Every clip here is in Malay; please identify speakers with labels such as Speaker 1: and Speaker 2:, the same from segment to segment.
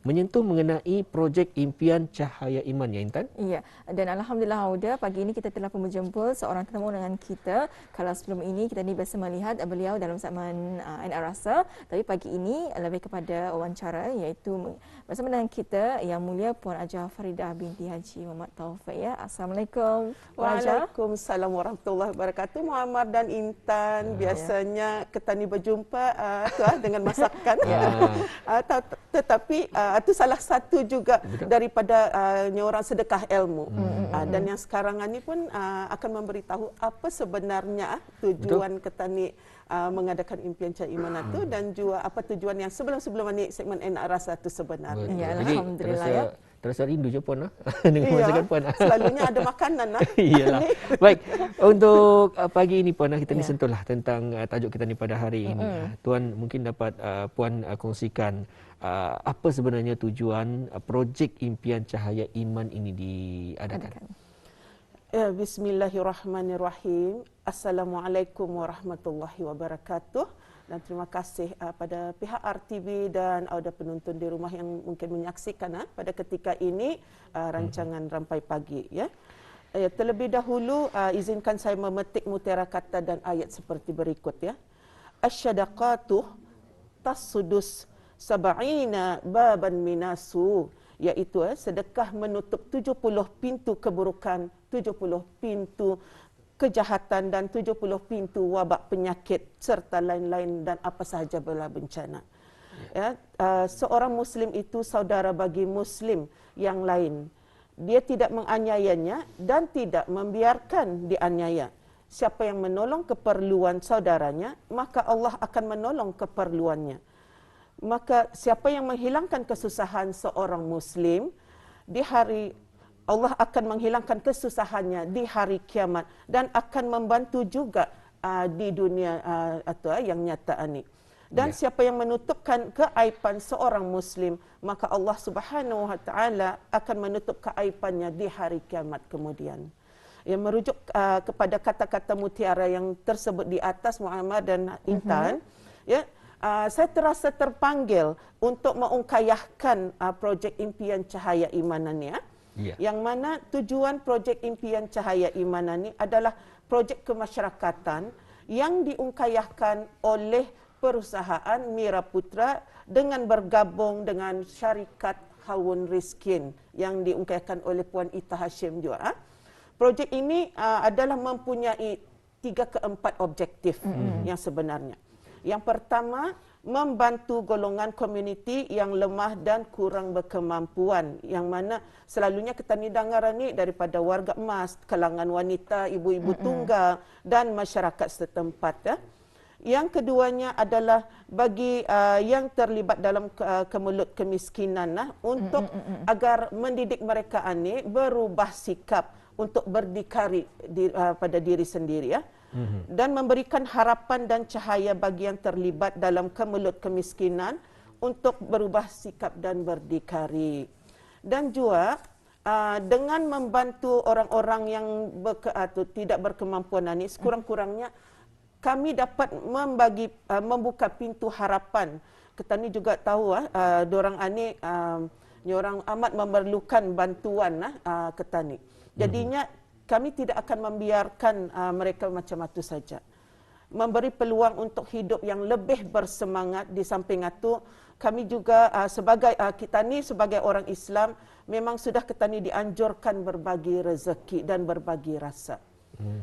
Speaker 1: menyentuh mengenai projek impian Cahaya Iman, ya Intan?
Speaker 2: Iya, dan Alhamdulillah Auda, pagi ini kita telah pun menjemput seorang tetamu dengan kita. Kalau sebelum ini kita ni biasa melihat beliau dalam segmen NR Rasa, tapi pagi ini lebih kepada wawancara, iaitu bersama dengan kita Yang Mulia Puan Aja Faridah binti Haji Muhammad Taufik. Ya. Assalamualaikum Puan Aja.
Speaker 3: Waalaikumsalam warahmatullahi wabarakatuh. Muhammad dan Intan, biasanya kita ni berjumpa dengan masakan. Tetapi itu salah satu juga daripada orang sedekah ilmu. Dan yang sekarang ini pun akan memberitahu apa sebenarnya tujuan kita ni mengadakan impian Cahaya Iman itu, dan juga apa tujuan yang sebelum-sebelum ini segmen NR Rasa itu sebenarnya.
Speaker 2: Ya,
Speaker 1: Jadi
Speaker 2: Alhamdulillah ya.
Speaker 1: terasa rindu je Puan dengan masakan Puan.
Speaker 3: Selalunya ada makanan.
Speaker 1: Iyalah. Baik, untuk pagi ini Puan, kita ni sentuhlah tentang tajuk kita ni pada hari ini. Tuan mungkin dapat Puan kongsikan apa sebenarnya tujuan projek impian Cahaya Iman ini diadakan.
Speaker 3: Ya, bismillahirrahmanirrahim. Assalamualaikum warahmatullahi wabarakatuh. Dan terima kasih pada pihak RTV dan ada penonton di rumah yang mungkin menyaksikan pada ketika ini rancangan Rampai Pagi. Ya. Terlebih dahulu izinkan saya memetik mutiara kata dan ayat seperti berikut. Ya. Asyadaqatuh tasudus sab'ina baban minasu, iaitu sedekah menutup 70 pintu keburukan, 70 pintu kejahatan dan 70 pintu wabak penyakit serta lain-lain dan apa sahaja bala bencana. Ya, seorang Muslim itu saudara bagi Muslim yang lain. Dia tidak menganiayanya dan tidak membiarkan dianiaya. Siapa yang menolong keperluan saudaranya, maka Allah akan menolong keperluannya. Maka siapa yang menghilangkan kesusahan seorang Muslim, di hari Allah akan menghilangkan kesusahannya di hari kiamat dan akan membantu juga di dunia yang nyata ini. Dan siapa yang menutupkan keaiban seorang Muslim, maka Allah Subhanahu Wa Taala akan menutup keaibannya di hari kiamat kemudian. Yang merujuk kepada kata-kata mutiara yang tersebut di atas, Muhammad dan Intan, ya. Saya terasa terpanggil untuk mengungkayahkan projek impian Cahaya Imanan ya. Yang mana tujuan projek impian Cahaya Imanan ini adalah projek kemasyarakatan yang diungkayahkan oleh perusahaan Mira Putra dengan bergabung dengan syarikat Hawun Riskin yang diungkayahkan oleh Puan Ita Hashim juga. Projek ini adalah mempunyai 3 ke 4 objektif yang sebenarnya. Yang pertama, membantu golongan komuniti yang lemah dan kurang berkemampuan, yang mana selalunya kita ni dengar ni daripada warga emas, kalangan wanita, ibu-ibu tunggal dan masyarakat setempat. Ya. Yang keduanya adalah bagi yang terlibat dalam kemelut kemiskinan untuk agar mendidik mereka ni berubah sikap untuk berdikari pada diri sendiri ya. Dan memberikan harapan dan cahaya bagi yang terlibat dalam kemelut kemiskinan untuk berubah sikap dan berdikari. Dan juga dengan membantu orang-orang yang tidak berkemampuan ini, sekurang-kurangnya kami dapat membuka pintu harapan. Kita ni juga tahu dorang ani orang amat memerlukan bantuan kita ni. Jadinya kami tidak akan membiarkan mereka macam itu saja. Memberi peluang untuk hidup yang lebih bersemangat. Di samping itu, kami juga kita ni sebagai orang Islam memang sudah kita ni dianjurkan berbagi rezeki dan berbagi rasa.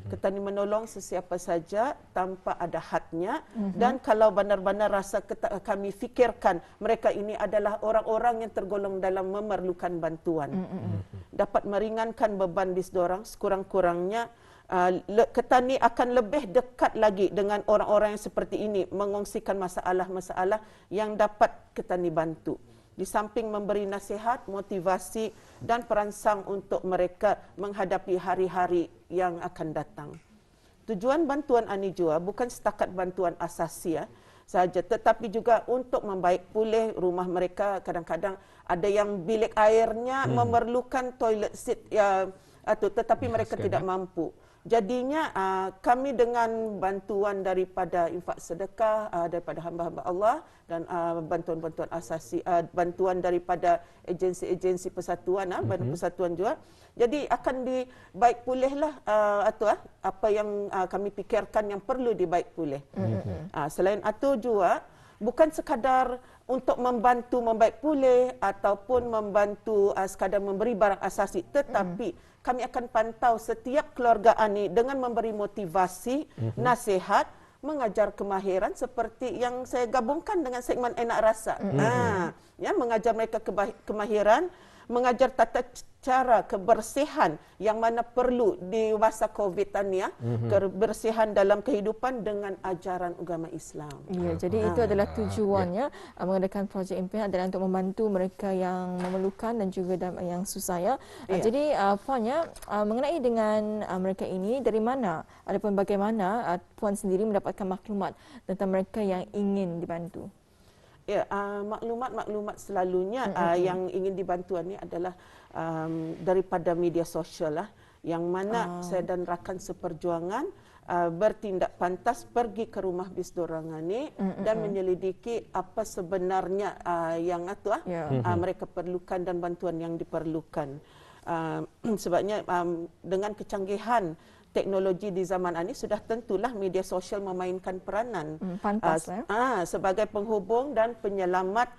Speaker 3: Kita ni menolong sesiapa saja tanpa ada hadnya. Dan kalau benar-benar rasa kami fikirkan mereka ini adalah orang-orang yang tergolong dalam memerlukan bantuan, dapat meringankan beban di dorang, sekurang-kurangnya kita ni akan lebih dekat lagi dengan orang-orang yang seperti ini, mengongsikan masalah-masalah yang dapat kita ni bantu. Di samping memberi nasihat, motivasi dan perangsang untuk mereka menghadapi hari-hari yang akan datang. Tujuan bantuan ini juga bukan setakat bantuan asasi saja, tetapi juga untuk membaik pulih rumah mereka. Kadang-kadang ada yang bilik airnya memerlukan toilet seat tetapi mereka tidak mampu. Jadinya kami dengan bantuan daripada infak sedekah daripada hamba-hamba Allah dan bantuan-bantuan asasi, bantuan daripada agensi-agensi persatuan, badan persatuan juga. Jadi akan dibaik pulihlah apa yang kami fikirkan yang perlu dibaik pulih. Selain itu juga bukan sekadar untuk membantu membaik pulih ataupun membantu sekadar memberi barang asasi, tetapi kami akan pantau setiap keluarga ini dengan memberi motivasi, nasihat, mengajar kemahiran seperti yang saya gabungkan dengan segmen Enak Rasa. Mengajar mereka kemahiran, mengajar tata cara kebersihan yang mana perlu di masa COVID ini, kebersihan dalam kehidupan dengan ajaran agama Islam.
Speaker 2: Ya, jadi itu adalah tujuannya mengadakan projek impian adalah untuk membantu mereka yang memerlukan dan juga yang susah ya. Jadi Puannya mengenai dengan mereka ini dari mana ataupun bagaimana Puan sendiri mendapatkan maklumat tentang mereka yang ingin dibantu?
Speaker 3: Ya, maklumat-maklumat selalunya yang ingin dibantu ini adalah daripada media sosial lah, yang mana saya dan rakan seperjuangan bertindak pantas pergi ke rumah bis dorang ini dan menyelidiki apa sebenarnya yang mereka perlukan dan bantuan yang diperlukan. Sebabnya dengan kecanggihan teknologi di zaman ini sudah tentulah media sosial memainkan peranan sebagai penghubung dan penyelamat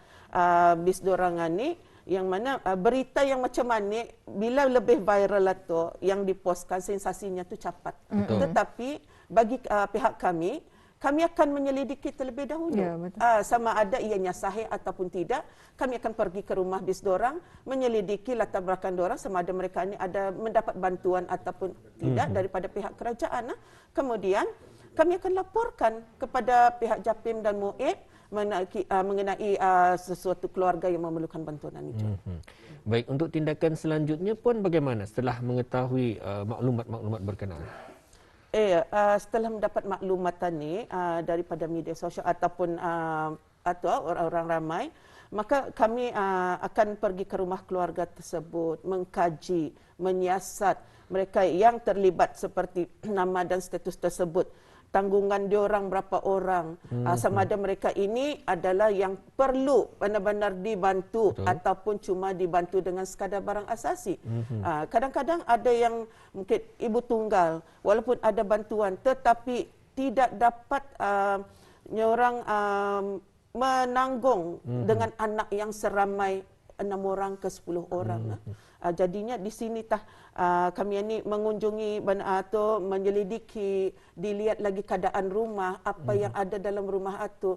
Speaker 3: bis dorang ini, yang mana berita yang macam mana bila lebih viral atau yang dipostkan sensasinya tu cepat. Tetapi bagi pihak kami akan menyelidiki terlebih dahulu sama ada ianya sahih ataupun tidak. Kami akan pergi ke rumah bis dorang, menyelidiki latar belakang dorang sama ada mereka ini ada mendapat bantuan ataupun tidak daripada pihak kerajaan. Kemudian kami akan laporkan kepada pihak JAPIM dan MUIB mengenai sesuatu keluarga yang memerlukan bantuan itu.
Speaker 1: Baik, untuk tindakan selanjutnya pun bagaimana setelah mengetahui maklumat-maklumat berkenaan?
Speaker 3: Setelah mendapat maklumat ini daripada media sosial ataupun orang-orang ramai, maka kami akan pergi ke rumah keluarga tersebut, mengkaji, menyiasat mereka yang terlibat seperti nama dan status tersebut, tanggungan diorang berapa orang, sama ada mereka ini adalah yang perlu benar-benar dibantu ataupun cuma dibantu dengan sekadar barang asasi. Kadang-kadang ada yang mungkin ibu tunggal, walaupun ada bantuan tetapi tidak dapat orang menanggung dengan anak yang seramai 6 orang ke 10 orang. Jadinya di sini kami ini mengunjungi atau menyelidiki, dilihat lagi keadaan rumah, apa yang ada dalam rumah itu.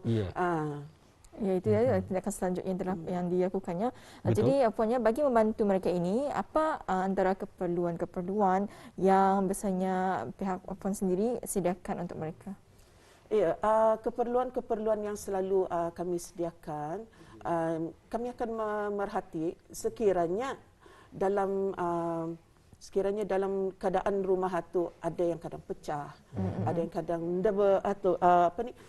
Speaker 2: Ya, itu ya tindakan selanjutnya yang dilakukannya. Jadi apanya bagi membantu mereka ini, apa antara keperluan-keperluan yang biasanya pihak Puan sendiri sediakan untuk mereka?
Speaker 3: Ya, keperluan-keperluan yang selalu kami sediakan, kami akan memerhati sekiranya dalam keadaan rumah itu ada yang kadang pecah, ada yang kadang atau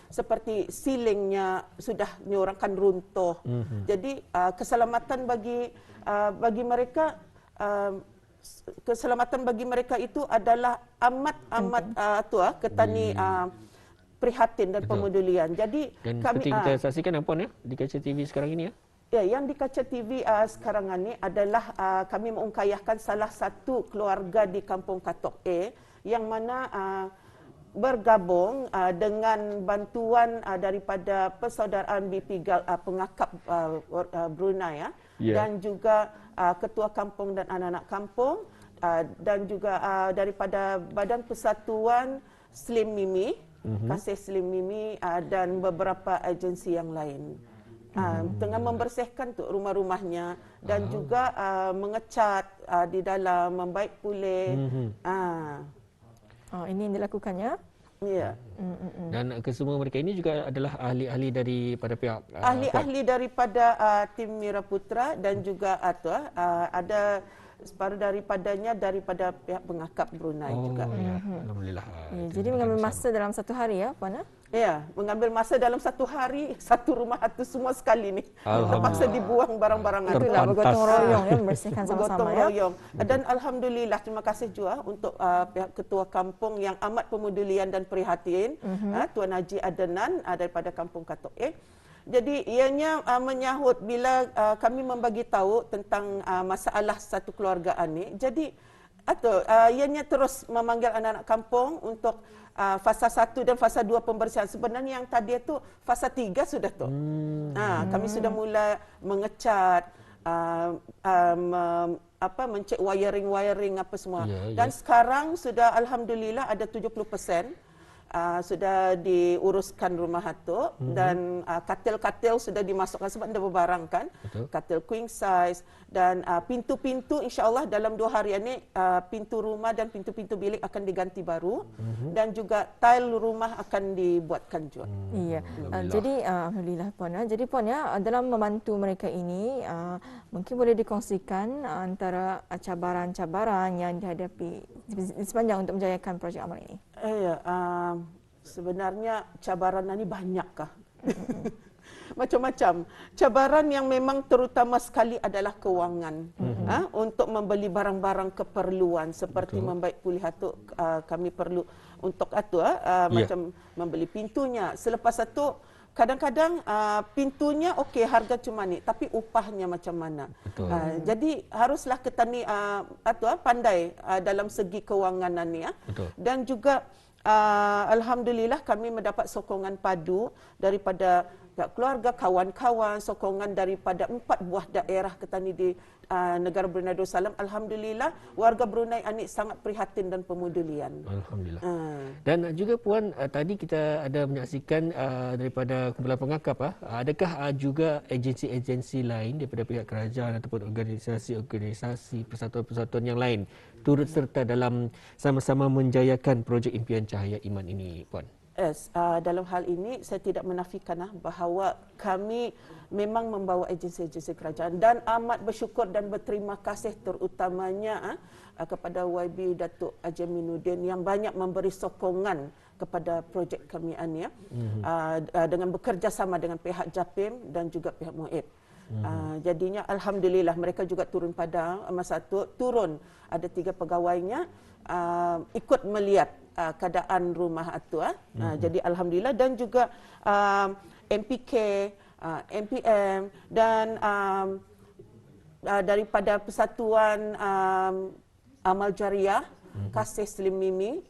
Speaker 3: seperti silingnya sudah nyorangkan runtuh. Jadi keselamatan bagi mereka itu adalah amat ketani prihatin dan pemedulian. Jadi
Speaker 1: dan seperti kita saksikan apa di kaca TV sekarang ini
Speaker 3: ya, yang di kaca TV sekarang ini adalah kami mengungkayahkan salah satu keluarga di Kampung Katok A yang mana bergabung dengan bantuan daripada persaudaraan BP Pengakap Brunei dan juga ketua kampung dan anak-anak kampung dan juga daripada Badan Persatuan Slim Mimi, Kasih Slim Mimi dan beberapa agensi yang lain. Tengah membersihkan rumah-rumahnya dan juga mengecat di dalam, membaik pulih.
Speaker 2: Ini yang dilakukannya?
Speaker 3: Ya.
Speaker 1: Dan kesemua mereka ini juga adalah ahli-ahli daripada pihak
Speaker 3: ahli-ahli daripada tim Mira Putra dan juga ada separuh daripadanya daripada pihak Pengakap Brunei juga.
Speaker 1: Alhamdulillah.
Speaker 2: Jadi mengambil masa dalam satu hari ya, Puan?
Speaker 3: Ya, mengambil masa dalam satu hari, satu rumah itu semua sekali ni. Terpaksa dibuang barang-barang itu.
Speaker 2: Itulah bergotong royong ya, membersihkan
Speaker 3: Bergotong
Speaker 2: sama-sama ya.
Speaker 3: royong. Dan alhamdulillah, terima kasih juga untuk pihak ketua kampung yang amat pemedulian dan prihatin, Tuan Haji Adenan daripada Kampung Katok Jadi ianya menyahut bila kami membagi tahu tentang masalah satu keluargaan ni. Jadi ianya terus memanggil anak-anak kampung untuk fasa 1 dan fasa 2 pembersihan. Sebenarnya yang tadi itu fasa 3 sudah tu. Kami sudah mula mengecat, mencek wiring-wiring apa semua. Dan sekarang sudah alhamdulillah ada 70%. Sudah diuruskan rumah itu dan katil-katil sudah dimasukkan sebab anda berbarang kan. Katil queen size dan pintu-pintu insya-Allah dalam 2 hari ini pintu rumah dan pintu-pintu bilik akan diganti baru dan juga tile rumah akan dibuatkan juga.
Speaker 2: Iya. Jadi alhamdulillah Puan. Jadi Puan ya, dalam membantu mereka ini mungkin boleh dikongsikan antara cabaran-cabaran yang dihadapi sepanjang untuk menjayakan projek amal ini.
Speaker 3: Sebenarnya cabaran ini banyakkah? Macam-macam. Cabaran yang memang terutama sekali adalah kewangan. Untuk membeli barang-barang keperluan seperti membaik pulih itu kami perlu untuk macam membeli pintunya. Selepas itu kadang-kadang pintunya okey harga cuma ni tapi upahnya macam mana. Jadi haruslah kita ni pandai dalam segi kewangan ni Dan juga alhamdulillah kami mendapat sokongan padu daripada keluarga, kawan-kawan, sokongan daripada 4 buah daerah ketani di negara Brunei Darussalam. Alhamdulillah warga Brunei ini sangat prihatin dan pemedulian.
Speaker 1: Alhamdulillah. Dan juga Puan, tadi kita ada menyaksikan daripada kumpulan pengakap, adakah juga agensi-agensi lain daripada pihak kerajaan ataupun organisasi-organisasi persatuan-persatuan yang lain turut serta dalam sama-sama menjayakan projek impian Cahaya Iman ini, Puan?
Speaker 3: Yes, dalam hal ini saya tidak menafikan bahawa kami memang membawa agensi-agensi kerajaan dan amat bersyukur dan berterima kasih terutamanya kepada YB Datuk Ajaminuddin yang banyak memberi sokongan kepada projek kami ini dengan bekerjasama dengan pihak JAPIM dan juga pihak MUIB. Jadinya alhamdulillah mereka juga turun pada masa itu turun ada 3 pegawainya ikut melihat keadaan rumah itu. Jadi alhamdulillah dan juga MPK, MPM dan daripada Persatuan Amal Jariah Kasih Slim Mimi,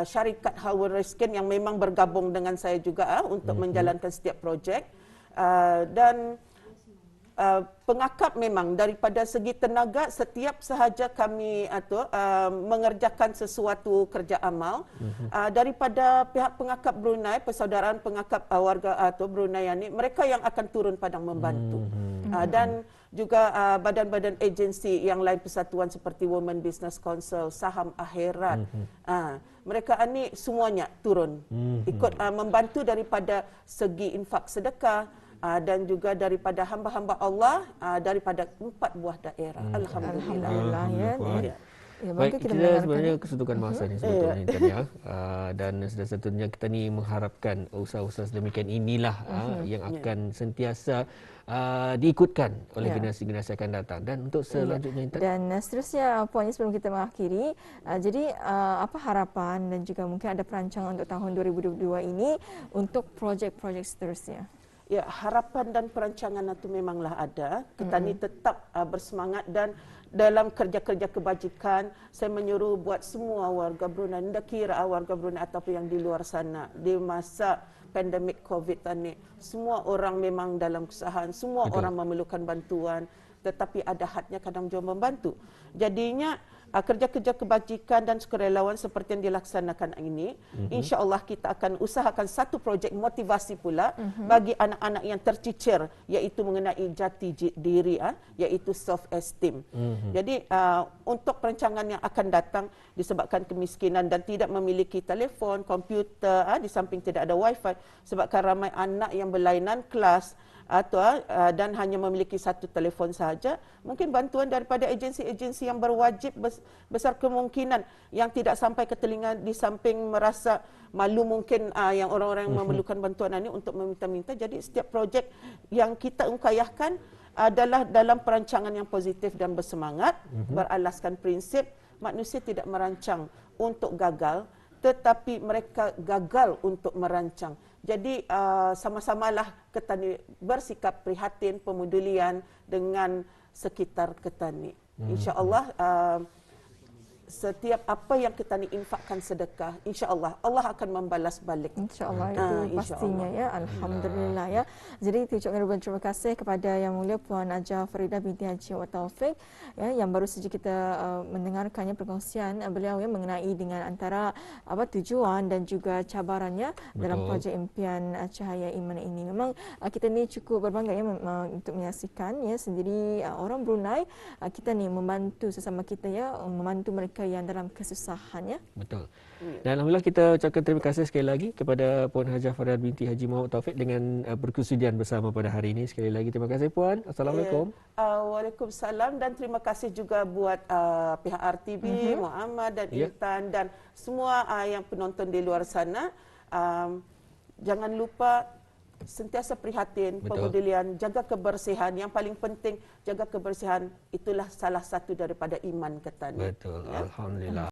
Speaker 3: syarikat Hawar Reskin yang memang bergabung dengan saya juga untuk menjalankan setiap projek dan pengakap memang daripada segi tenaga setiap sahaja kami mengerjakan sesuatu kerja amal daripada pihak pengakap Brunei, persaudaraan pengakap warga Brunei ini mereka yang akan turun padang membantu dan juga badan-badan agensi yang lain persatuan seperti Women Business Council, Saham Akhirat, mereka ini semuanya turun ikut membantu daripada segi infak sedekah dan juga daripada hamba-hamba Allah daripada 4 buah daerah. Alhamdulillah.
Speaker 2: Alhamdulillah ya.
Speaker 1: Baik, kita sebenarnya kesuntukan masa ni sebetulnya ya. Dan satu-satunya kita ni mengharapkan usaha-usaha sedemikian inilah yang akan sentiasa diikutkan oleh generasi-generasi akan datang. Dan untuk selanjutnya
Speaker 2: dan seterusnya Puan, sebelum kita mengakhiri, jadi apa harapan dan juga mungkin ada perancangan untuk tahun 2022 ini untuk projek-projek seterusnya?
Speaker 3: Ya, harapan dan perancangan itu memanglah ada. Kita ni tetap bersemangat dan dalam kerja-kerja kebajikan saya menyuruh buat semua warga Brunei, tidak kira warga Brunei ataupun yang di luar sana di masa pandemik COVID ini, semua orang memang dalam kesusahan, semua orang memerlukan bantuan, tetapi ada hadnya kadang jom membantu. Jadinya kerja-kerja kebajikan dan sukarelawan seperti yang dilaksanakan ini, insya-Allah kita akan usahakan satu projek motivasi pula bagi anak-anak yang tercicir, iaitu mengenai jati diri, iaitu self esteem. Jadi untuk perancangan yang akan datang disebabkan kemiskinan dan tidak memiliki telefon, komputer, di samping tidak ada wifi, sebabkan ramai anak yang berlainan kelas dan hanya memiliki satu telefon sahaja, mungkin bantuan daripada agensi-agensi yang berwajib besar kemungkinan yang tidak sampai ke telinga, di samping merasa malu mungkin yang orang-orang yang memerlukan bantuan ini untuk meminta-minta. Jadi setiap projek yang kita ungkayahkan adalah dalam perancangan yang positif dan bersemangat, beralaskan prinsip manusia tidak merancang untuk gagal, tetapi mereka gagal untuk merancang. Jadi sama-samalah Ketani bersikap prihatin, pemedulian dengan sekitar Ketani. InsyaAllah setiap apa yang Ketani infakkan sedekah, insya-Allah Allah akan membalas balik.
Speaker 2: Insya-Allah itu pastinya ya. Alhamdulillah ya. Jadi kita ucapkan ribuan terima kasih kepada Yang Mulia Puan Haja Farida binti Haji Muhammad Taufik ya, yang baru saja kita mendengarkannya perkongsian beliau ya mengenai dengan antara tujuan dan juga cabarannya dalam projek impian Cahaya Iman ini. Memang kita ni cukup berbangga ya untuk menyaksikan ya sendiri orang Brunei kita ni membantu sesama kita ya, membantu mereka yang dalam kesusahan ya.
Speaker 1: Betul. Dan alhamdulillah kita ucapkan terima kasih sekali lagi kepada Puan Haja Farida binti Haji Muhammad Taufik dengan berkesudian bersama pada hari ini. Sekali lagi terima kasih Puan. Assalamualaikum.
Speaker 3: Waalaikumsalam, dan terima kasih juga buat pihak RTB, Muhammad dan Intan dan semua yang penonton di luar sana. Jangan lupa sentiasa prihatin, pemedulian, jaga kebersihan. Yang paling penting jaga kebersihan, itulah salah satu daripada iman Ketani.
Speaker 1: Betul. Alhamdulillah.